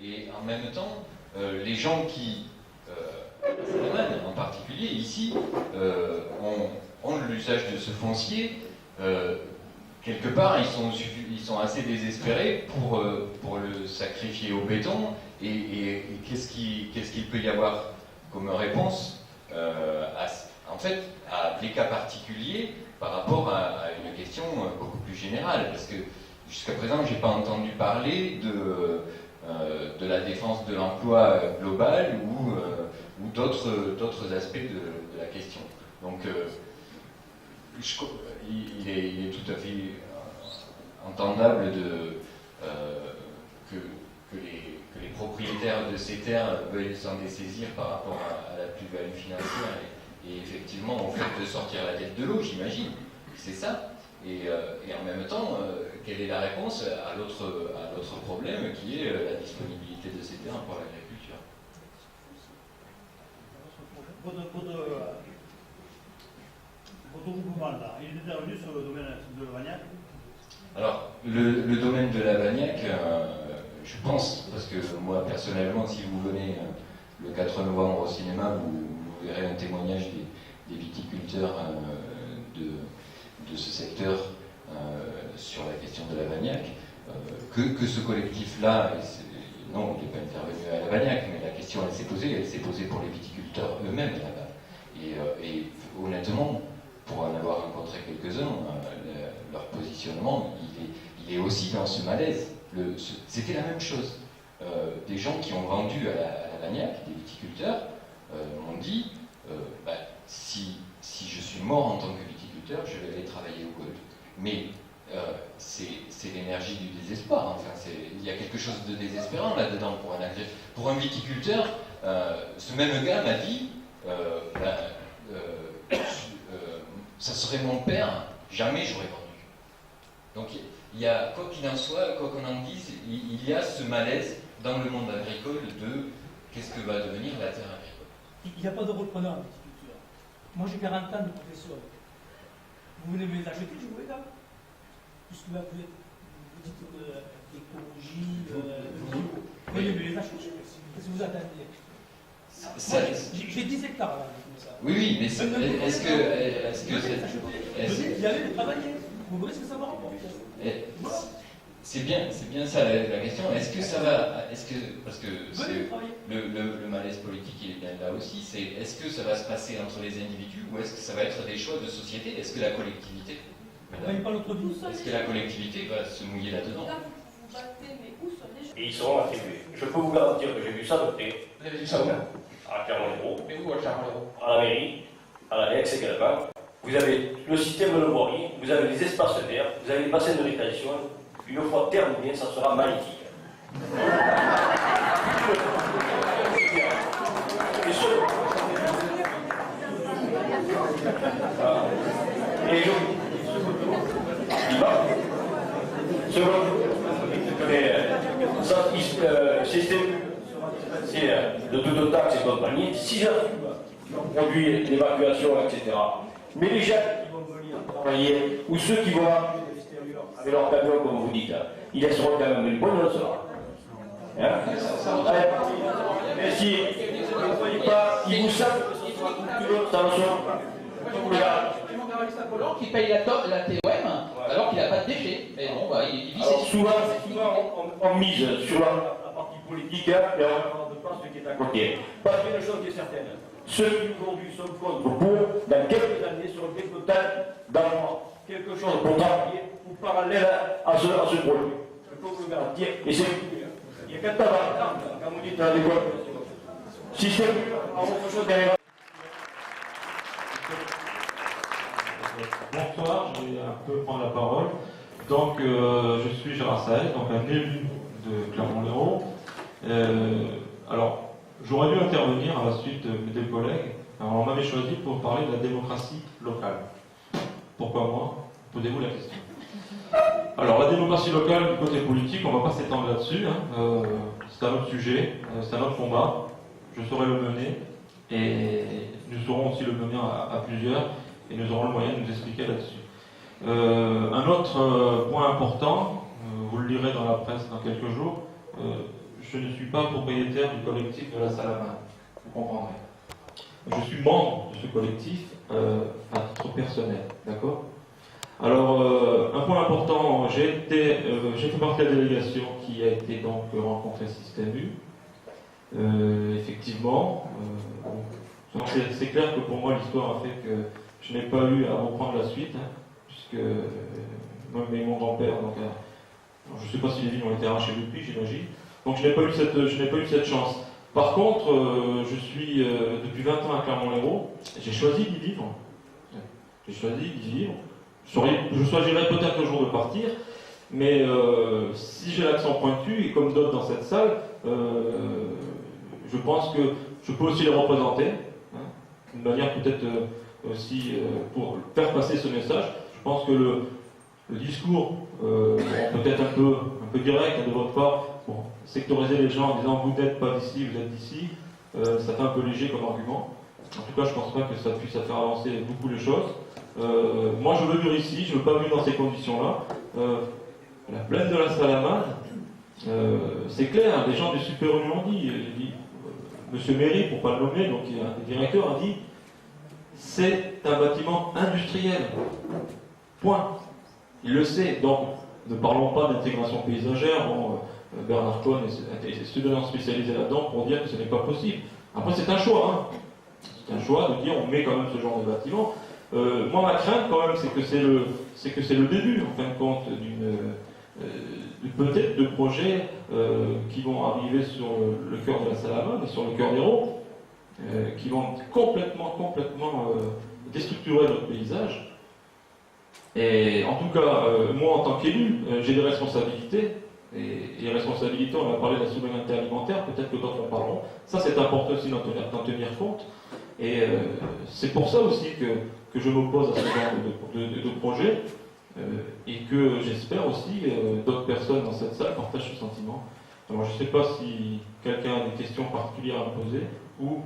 Et en même temps, les gens qui, en particulier ici, ont l'usage de ce foncier, quelque part, ils sont assez désespérés pour le sacrifier au béton. Et qu'est-ce qu'il peut y avoir comme réponse en fait, à des cas particuliers par rapport à une question beaucoup plus générale? Parce que jusqu'à présent, je n'ai pas entendu parler de la défense de l'emploi global ou d'autres aspects de la question. Donc, il est tout à fait entendable que les propriétaires de ces terres veuillent s'en dessaisir par rapport à la plus-value financière et effectivement au fait de sortir la tête de l'eau, j'imagine. C'est ça. Et en même temps, quelle est la réponse à l'autre problème qui est la disponibilité de ces terres pour l'agriculture? Votre mouvement là, il est intervenu sur le domaine de la Vagnac? Alors, le domaine de la Vagnac, je pense, parce que moi personnellement, si vous venez le 4 novembre au cinéma, vous verrez un témoignage des viticulteurs de ce secteur sur la question de la Vagnac, que ce collectif-là, non, il n'est pas intervenu à la Vagnac, mais la question elle s'est posée pour les viticulteurs eux-mêmes là-bas. Et honnêtement, pour en avoir rencontré quelques-uns, leur positionnement, il est aussi dans ce malaise. C'était la même chose. Des gens qui ont vendu à la Vagnac, des viticulteurs, m'ont dit si je suis mort en tant que viticulteur, je vais aller travailler au golf. Mais c'est l'énergie du désespoir. Enfin, il y a quelque chose de désespérant là-dedans pour un viticulteur. Ce même gars m'a dit ça serait mon père, jamais j'aurais vendu. Donc il y a, quoi qu'il en soit, quoi qu'on en dise, il y a ce malaise dans le monde agricole de qu'est-ce que va devenir la terre agricole. Il n'y a pas de repreneur en viticulture. Moi j'ai 40 ans de profession. Vous venez me les acheter, je vous les donne. Puisque là, vous dites l'écologie, vous venez me les acheter. Qu'est-ce que vous attendez? J'ai 10 hectares là. Oui, mais est-ce que y aller travailler. Vous verrez ce que ça va rapporter. C'est bien ça la question. Est-ce que ça va, parce que le malaise politique il est bien là aussi. Est-ce que ça va se passer entre les individus ou est-ce que ça va être des choix de société? Est-ce que la collectivité, est-ce que la collectivité va se mouiller là-dedans? Et ils seront attribués. Je peux vous garantir que j'ai vu ça de près. Vous avez vu ça où? À Clermont-Lérault. Mais où à Clermont-Lérault? À la mairie, à l'annexe également. Vous avez le système de voirie, vous avez les espaces verts, vous avez les bassins de rétention. Une fois terminé, ça sera magnifique. Et je dis pas. C'est de toute taxe et compagnie, si ça produit l'évacuation, etc. Mais les gens qui vont venir travailler, ou ceux qui vont arriver de l'extérieur avec leur camion, comme vous dites, ils laisseront quand même une bonne leçon. Hein? Mais si vous ne voyez pas, ils vous savent que ce soit culture, ça ne sort pas. Qui paye la TOM alors qu'il n'a pas de déchets. Mais bon, il vit ses souvent on mise sur la partie politique et on ne pense pas ce qui est à côté. Parce qu'il y a une chose qui est certaine. Ceux qui aujourd'hui sont contre pour, dans quelques années, seront mécontents d'avoir quelque chose pour travailler ou parallèle à ce projet. Je peux vous le garantir. Et c'est il y a qu'un tabac, quand vous dites à l'école, si c'est autre chose derrière. Bonsoir, je vais un peu prendre la parole. Donc, je suis Gérard Saez, donc un élu de Clermont-Lérault. Alors, j'aurais dû intervenir à la suite de mes deux collègues. Alors, on m'avait choisi pour parler de la démocratie locale. Pourquoi moi? Posez-vous la question. Alors, la démocratie locale, du côté politique, on ne va pas s'étendre là-dessus. C'est un autre sujet, c'est un autre combat. Je saurai le mener et nous saurons aussi le mener à plusieurs. Et nous aurons le moyen de nous expliquer là-dessus. Un autre point important, vous le lirez dans la presse dans quelques jours, je ne suis pas propriétaire du collectif de la Salamane, vous comprendrez. Je suis membre de ce collectif à titre personnel, d'accord? Alors, un point important, j'ai fait partie de la délégation qui a été donc rencontrée Système U. Effectivement, c'est clair que pour moi l'histoire a fait que je n'ai pas eu à reprendre la suite, hein, puisque même mon grand-père, donc, je ne sais pas si les vignes ont été arrachées depuis, j'imagine, donc je n'ai pas eu cette chance. Par contre, je suis depuis 20 ans à Clermont-Lérault, j'ai choisi d'y vivre. Je choisirais peut-être le jour de partir, mais si j'ai l'accent pointu, et comme d'autres dans cette salle, je pense que je peux aussi les représenter, hein, d'une manière peut-être aussi pour faire passer ce message. Je pense que le discours, peut-être un peu direct de votre part, pour sectoriser les gens en disant vous n'êtes pas d'ici, vous êtes d'ici, ça fait un peu léger comme argument. En tout cas, je ne pense pas que ça puisse faire avancer beaucoup les choses. Moi, je veux vivre ici, je ne veux pas vivre dans ces conditions-là. La plaine de la Salamane, c'est clair, les gens du Super U l'ont dit. Monsieur Méry, pour ne pas le nommer, donc un des directeurs, a dit c'est un bâtiment industriel. Point. Il le sait. Donc, ne parlons pas d'intégration paysagère. Bon, Bernard Cohn est étudiant spécialisé là-dedans pour dire que ce n'est pas possible. Après, c'est un choix. Hein. C'est un choix de dire on met quand même ce genre de bâtiment. Moi, ma crainte, quand même, c'est que c'est le début, en fin de compte, peut-être de projets qui vont arriver sur le cœur de la Salamane et sur le cœur d'Hérault, qui vont complètement déstructurer notre paysage. Et en tout cas, moi, en tant qu'élu, j'ai des responsabilités. Et les responsabilités, on a parlé de la souveraineté alimentaire, peut-être que d'autres en parleront. Ça, c'est important aussi d'en tenir compte. Et c'est pour ça aussi que je m'oppose à ce genre de projet. Et que j'espère aussi d'autres personnes dans cette salle partagent ce sentiment. Alors je ne sais pas si quelqu'un a des questions particulières à me poser ou...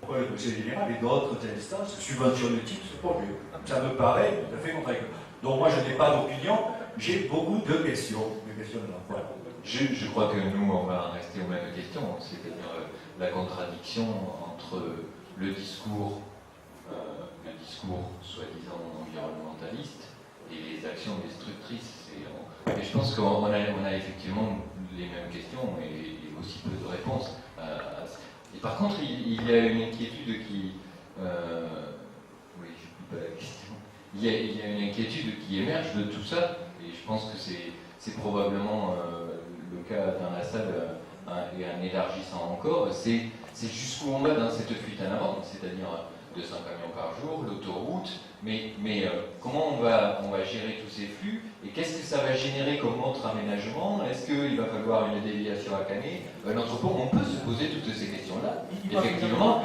Oui, le conseil général et d'autres instances subventionnent le titre ce projet. Ça me paraît tout à fait contraire. Donc moi je n'ai pas d'opinion, j'ai beaucoup de questions. Voilà. Je crois que nous on va en rester aux mêmes questions, c'est-à-dire la contradiction entre le discours soi-disant environnementaliste et les actions destructrices. Et je pense qu'on a effectivement les mêmes questions et aussi peu de réponses. Et par contre, il y a une inquiétude qui... oui, je ne pas la question. Il y a une inquiétude qui émerge de tout ça, et je pense que c'est probablement le cas dans la salle, et en élargissant encore, c'est jusqu'où on va dans cette fuite en avant, c'est-à-dire 200 camions par jour, l'autoroute, mais comment on va gérer tous ces flux et qu'est-ce que ça va générer comme autre aménagement? Est-ce qu'il va falloir une déviation à Canet, un entrepôt? On peut se poser toutes ces questions-là. Effectivement,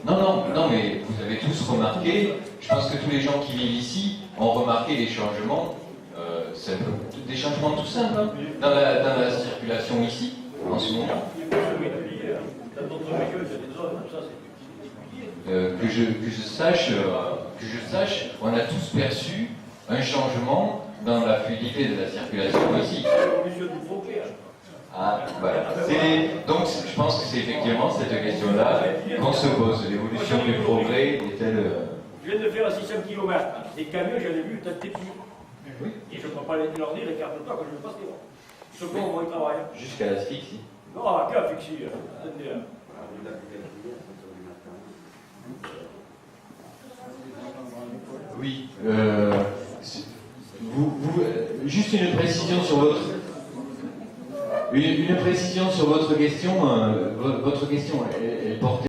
non, mais vous avez tous remarqué, je pense que tous les gens qui vivent ici ont remarqué les changements, des changements tout simples, hein, dans la circulation ici, en ce moment. Que je sache, on a tous perçu un changement dans la fluidité de la circulation ici. Ah, voilà. Donc, je pense que c'est effectivement cette question-là qu'on se pose. L'évolution du progrès est-elle... Je viens de faire 600 km. Les camions, j'en ai vu tâter plus. Oui. Et je ne peux pas leur dire, écarte-toi quand je ne passe pas. Ce qu'on va y travailler. Jusqu'à l'asphyxie. Non, à qu'à fixer. Oui. Juste une précision sur votre question. Votre question, elle portait